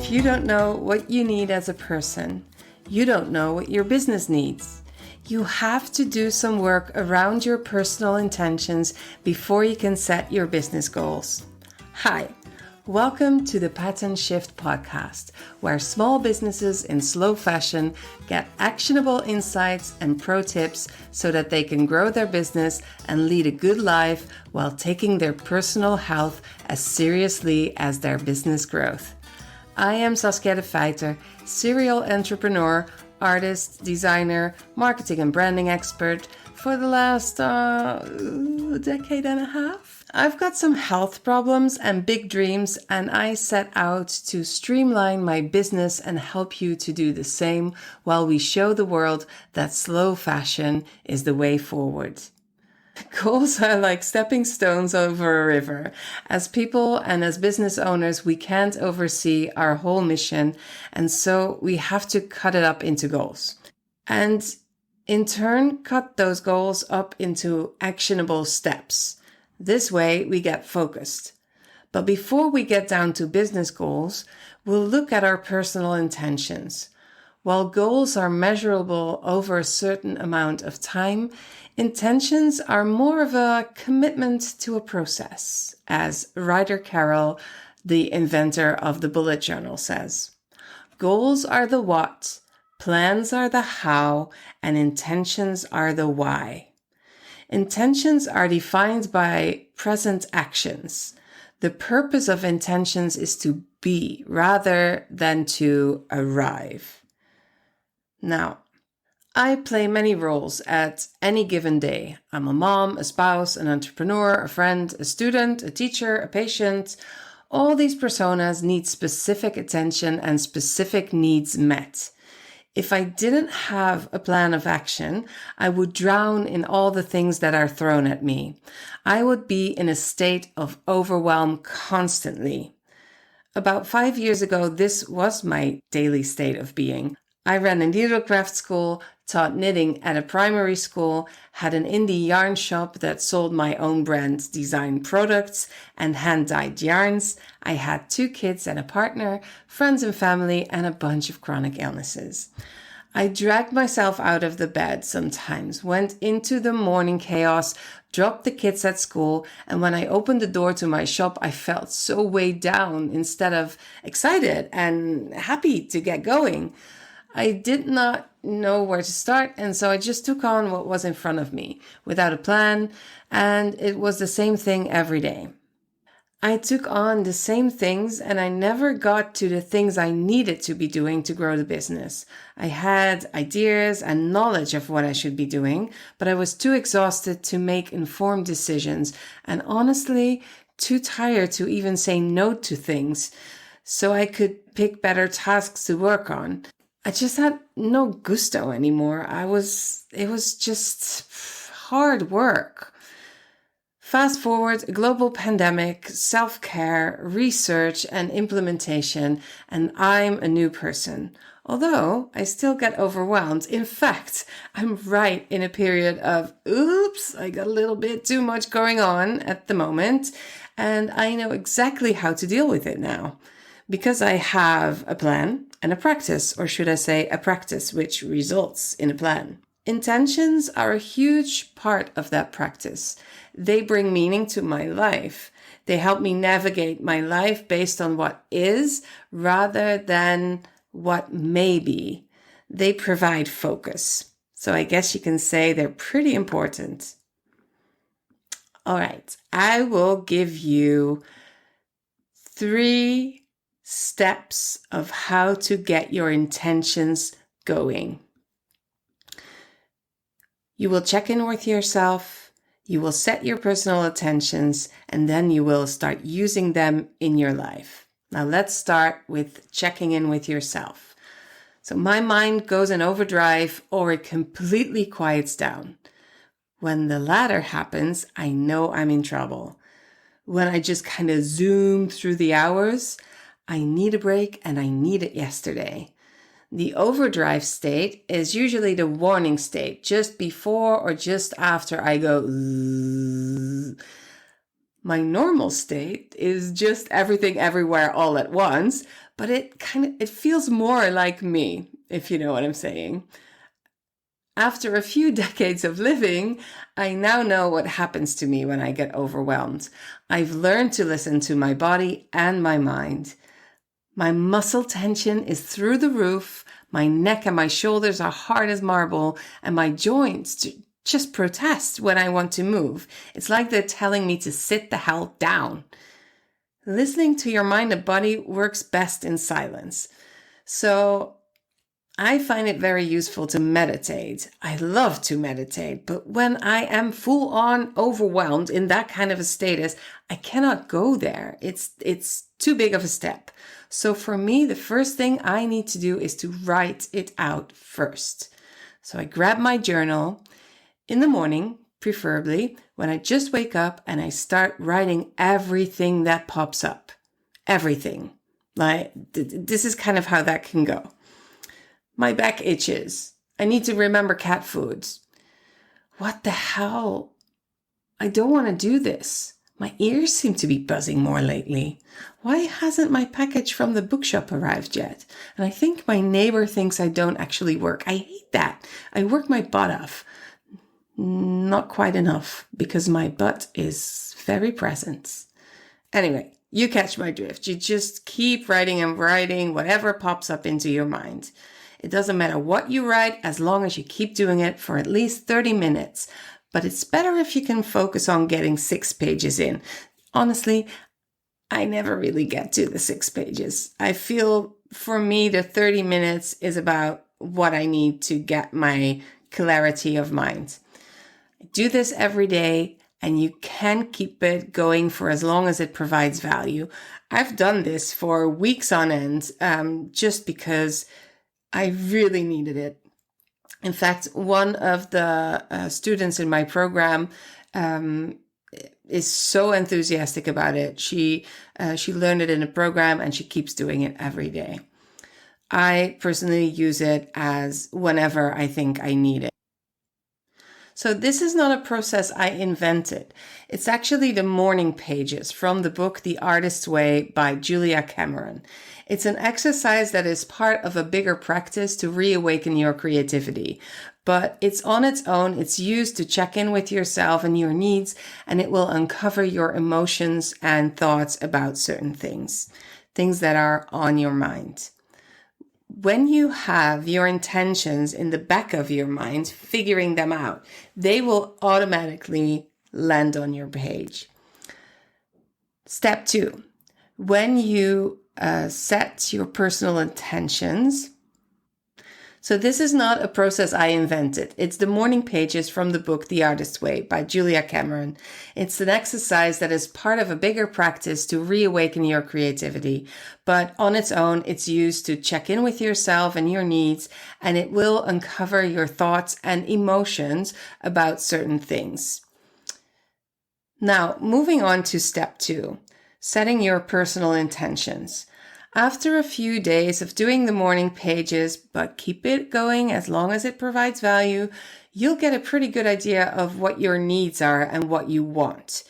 If you don't know what you need as a person, you don't know what your business needs. You have to do some work around your personal intentions before you can set your business goals. Hi, welcome to the Pattern Shift podcast, where small businesses in slow fashion get actionable insights and pro tips so that they can grow their business and lead a good life while taking their personal health as seriously as their business growth. I am Saskia de Feiter, serial entrepreneur, artist, designer, marketing and branding expert for the last decade and a half. I've got some health problems and big dreams, and I set out to streamline my business and help you to do the same while we show the world that slow fashion is the way forward. Goals are like stepping stones over a river. As people and as business owners, we can't oversee our whole mission, and so we have to cut it up into goals. And in turn, cut those goals up into actionable steps. This way, we get focused. But before we get down to business goals, we'll look at our personal intentions. While goals are measurable over a certain amount of time, intentions are more of a commitment to a process, as Ryder Carroll, the inventor of the bullet journal, says. Goals are the what, plans are the how, and intentions are the why. Intentions are defined by present actions. The purpose of intentions is to be rather than to arrive. Now, I play many roles at any given day. I'm a mom, a spouse, an entrepreneur, a friend, a student, a teacher, a patient. All these personas need specific attention and specific needs met. If I didn't have a plan of action, I would drown in all the things that are thrown at me. I would be in a state of overwhelm constantly. About 5 years ago, this was my daily state of being. I ran a needlecraft school, taught knitting at a primary school, had an indie yarn shop that sold my own brand design products and hand-dyed yarns. I had 2 kids and a partner, friends and family, and a bunch of chronic illnesses. I dragged myself out of the bed sometimes, went into the morning chaos, dropped the kids at school, and when I opened the door to my shop, I felt so weighed down instead of excited and happy to get going. I did not know where to start, and so I just took on what was in front of me without a plan, and it was the same thing every day. I took on the same things, and I never got to the things I needed to be doing to grow the business. I had ideas and knowledge of what I should be doing, but I was too exhausted to make informed decisions, and honestly, too tired to even say no to things, so I could pick better tasks to work on. I just had no gusto anymore. It was just hard work. Fast forward, a global pandemic, self-care, research, and implementation, and I'm a new person. Although I still get overwhelmed. In fact, I'm right in a period of, oops, I got a little bit too much going on at the moment, and I know exactly how to deal with it now. Because I have a plan and a practice, or should I say a practice which results in a plan. Intentions are a huge part of that practice. They bring meaning to my life. They help me navigate my life based on what is rather than what may be. They provide focus. So I guess you can say they're pretty important. All right, I will give you 3 steps of how to get your intentions going. You will check in with yourself, you will set your personal intentions, and then you will start using them in your life. Now let's start with checking in with yourself. So my mind goes in overdrive or it completely quiets down. When the latter happens, I know I'm in trouble. When I just kind of zoom through the hours, I need a break and I need it yesterday. The overdrive state is usually the warning state, just before or just after I go. My normal state is just everything everywhere all at once, but it feels more like me, if you know what I'm saying. After a few decades of living, I now know what happens to me when I get overwhelmed. I've learned to listen to my body and my mind. My muscle tension is through the roof. My neck and my shoulders are hard as marble, and my joints just protest when I want to move. It's like they're telling me to sit the hell down. Listening to your mind and body works best in silence. So I find it very useful to meditate. I love to meditate, but when I am full on overwhelmed in that kind of a status, I cannot go there. It's too big of a step. So for me, the first thing I need to do is to write it out first. So I grab my journal in the morning, preferably when I just wake up, and I start writing everything that pops up. Everything. Like this is kind of how that can go. My back itches. I need to remember cat foods. What the hell? I don't want to do this. My ears seem to be buzzing more lately. Why hasn't my package from the bookshop arrived yet? And I think my neighbor thinks I don't actually work. I hate that. I work my butt off. Not quite enough, because my butt is very present. Anyway, you catch my drift. You just keep writing and writing whatever pops up into your mind. It doesn't matter what you write as long as you keep doing it for at least 30 minutes. But it's better if you can focus on getting 6 pages in. Honestly, I never really get to the 6 pages. I feel for me, the 30 minutes is about what I need to get my clarity of mind. I do this every day, and you can keep it going for as long as it provides value. I've done this for weeks on end, just because I really needed it. In fact, one of the students in my program is so enthusiastic about it. She learned it in a program, and she keeps doing it every day. I personally use it as whenever I think I need it. So this is not a process I invented. It's actually the morning pages from the book The Artist's Way by Julia Cameron. It's an exercise that is part of a bigger practice to reawaken your creativity. But it's on its own. It's used to check in with yourself and your needs, and it will uncover your emotions and thoughts about certain things that are on your mind. When you have your intentions in the back of your mind, figuring them out, they will automatically land on your page. Step 2, when you set your personal intentions. So this is not a process I invented. It's the morning pages from the book The Artist's Way by Julia Cameron. It's an exercise that is part of a bigger practice to reawaken your creativity. But on its own, it's used to check in with yourself and your needs, and it will uncover your thoughts and emotions about certain things. Now, moving on to step 2, setting your personal intentions. After a few days of doing the morning pages, but keep it going as long as it provides value, you'll get a pretty good idea of what your needs are and what you want.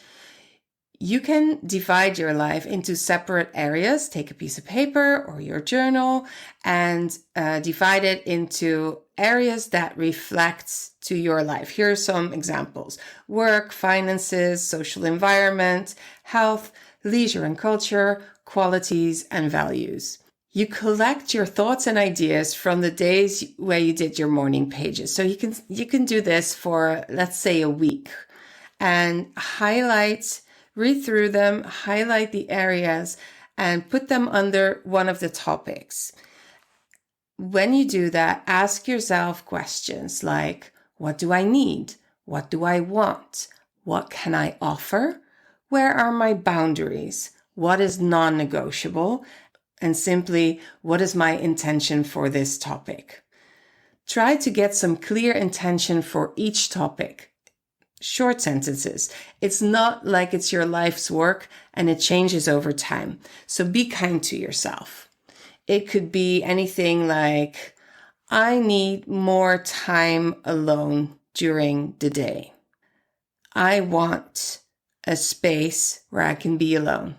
You can divide your life into separate areas. Take a piece of paper or your journal and divide it into areas that reflect to your life. Here are some examples: work, finances, social environment, health, leisure and culture, qualities and values. You collect your thoughts and ideas from the days where you did your morning pages. So you can do this for, let's say, a week, and read through them, highlight the areas, and put them under one of the topics. When you do that, ask yourself questions like, what do I need? What do I want? What can I offer? Where are my boundaries? What is non-negotiable? And simply, what is my intention for this topic? Try to get some clear intention for each topic. Short sentences. It's not like it's your life's work and it changes over time. So be kind to yourself. It could be anything like, I need more time alone during the day. I want a space where I can be alone.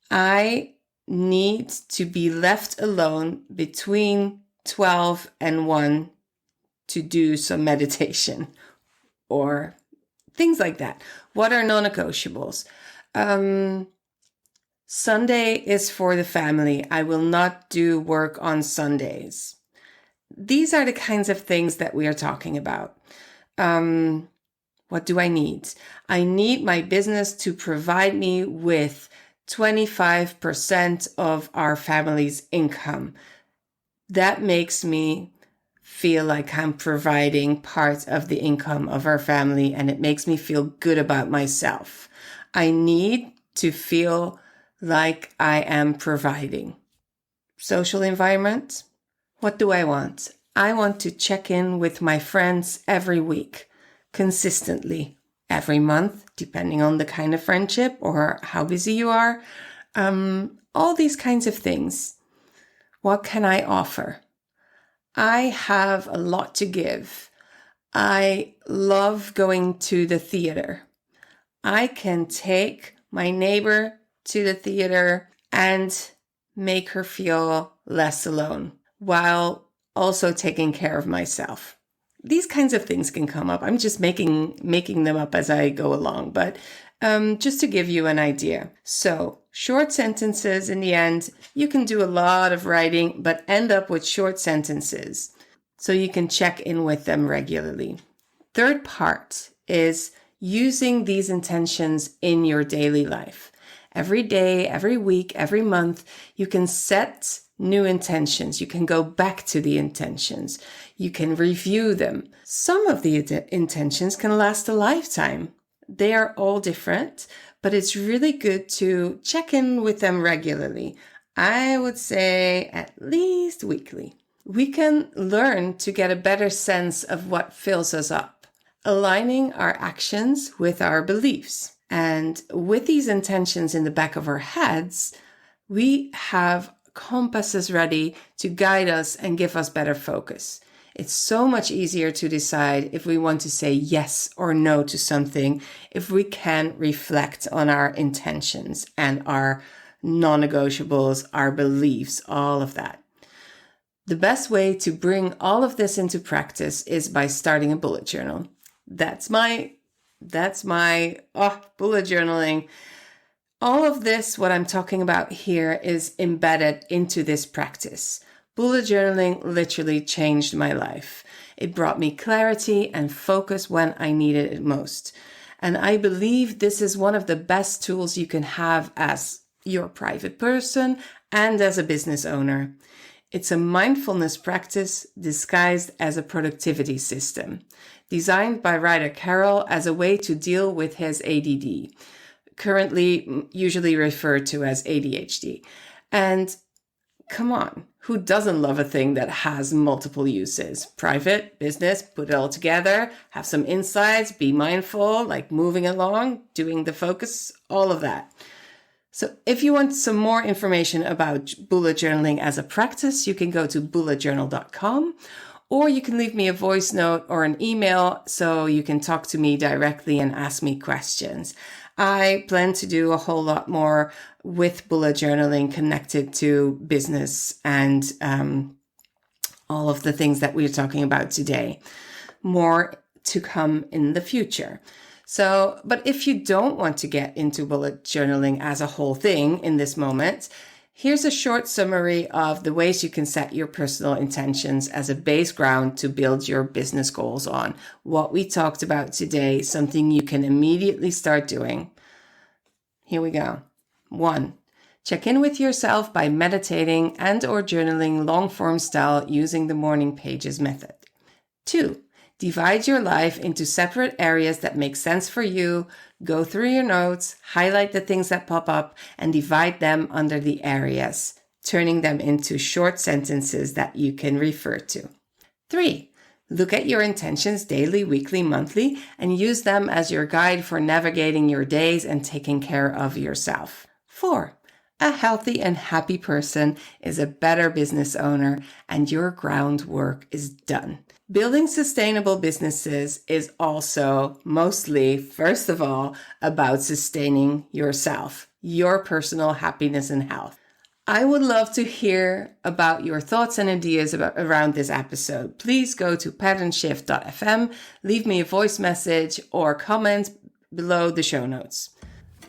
I need to be left alone between 12 and 1 to do some meditation or things like that. What are non-negotiables? Sunday is for the family. I will not do work on Sundays. These are the kinds of things that we are talking about. What do I need? I need my business to provide me with 25% of our family's income. That makes me feel like I'm providing part of the income of our family, and it makes me feel good about myself. I need to feel like I am providing. Social environment. What do I want? I want to check in with my friends every week, consistently, every month, depending on the kind of friendship or how busy you are. All these kinds of things. What can I offer? I have a lot to give. I love going to the theater. I can take my neighbor to the theater and make her feel less alone while also taking care of myself. These kinds of things can come up. I'm just making them up as I go along, but just to give you an idea. So short sentences in the end, you can do a lot of writing, but end up with short sentences so you can check in with them regularly. Third part is using these intentions in your daily life. Every day, every week, every month, you can set new intentions. You can go back to the intentions. You can review them. Some of the intentions can last a lifetime. They are all different, but it's really good to check in with them regularly. I would say at least weekly. We can learn to get a better sense of what fills us up, aligning our actions with our beliefs. And with these intentions in the back of our heads, we have compasses ready to guide us and give us better focus. It's so much easier to decide if we want to say yes or no to something if we can reflect on our intentions and our non-negotiables, our beliefs, all of that. The best way to bring all of this into practice is by starting a bullet journal. That's my bullet journaling. All of this, what I'm talking about here, is embedded into this practice. Bullet journaling literally changed my life. It brought me clarity and focus when I needed it most. And I believe this is one of the best tools you can have as your private person and as a business owner. It's a mindfulness practice disguised as a productivity system, designed by writer Carroll as a way to deal with his ADD, currently usually referred to as ADHD. And come on, who doesn't love a thing that has multiple uses? Private, business, put it all together, have some insights, be mindful, like moving along, doing the focus, all of that. So if you want some more information about bullet journaling as a practice, you can go to bulletjournal.com, or you can leave me a voice note or an email so you can talk to me directly and ask me questions. I plan to do a whole lot more with bullet journaling connected to business and all of the things that we're talking about today. More to come in the future. So, but if you don't want to get into bullet journaling as a whole thing in this moment, here's a short summary of the ways you can set your personal intentions as a base ground to build your business goals on. What we talked about today, something you can immediately start doing. Here we go. 1. Check in with yourself by meditating and or journaling long-form style using the morning pages method. 2. Divide your life into separate areas that make sense for you. Go through your notes, highlight the things that pop up, and divide them under the areas, turning them into short sentences that you can refer to. 3. Look at your intentions daily, weekly, monthly, and use them as your guide for navigating your days and taking care of yourself. 4. A healthy and happy person is a better business owner, and your groundwork is done. Building sustainable businesses is also mostly, first of all, about sustaining yourself, your personal happiness and health. I would love to hear about your thoughts and ideas around this episode. Please go to patternshift.fm, leave me a voice message or comment below the show notes.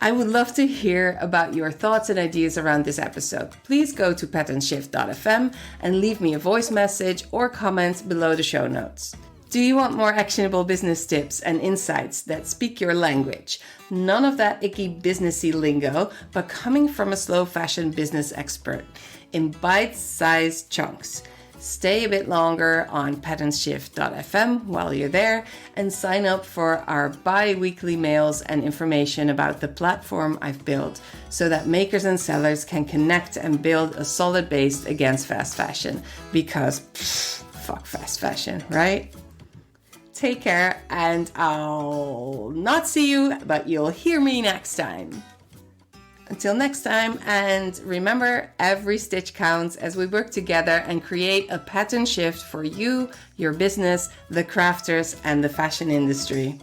I would love to hear about your thoughts and ideas around this episode. Please go to patternshift.fm and leave me a voice message or comment below the show notes. Do you want more actionable business tips and insights that speak your language? None of that icky businessy lingo, but coming from a slow fashion business expert in bite-sized chunks. Stay a bit longer on patternshift.fm while you're there and sign up for our bi-weekly mails and information about the platform I've built so that makers and sellers can connect and build a solid base against fast fashion because fuck fast fashion, right? Take care and I'll not see you, but you'll hear me next time. Until next time, and remember, every stitch counts as we work together and create a pattern shift for you, your business, the crafters, and the fashion industry.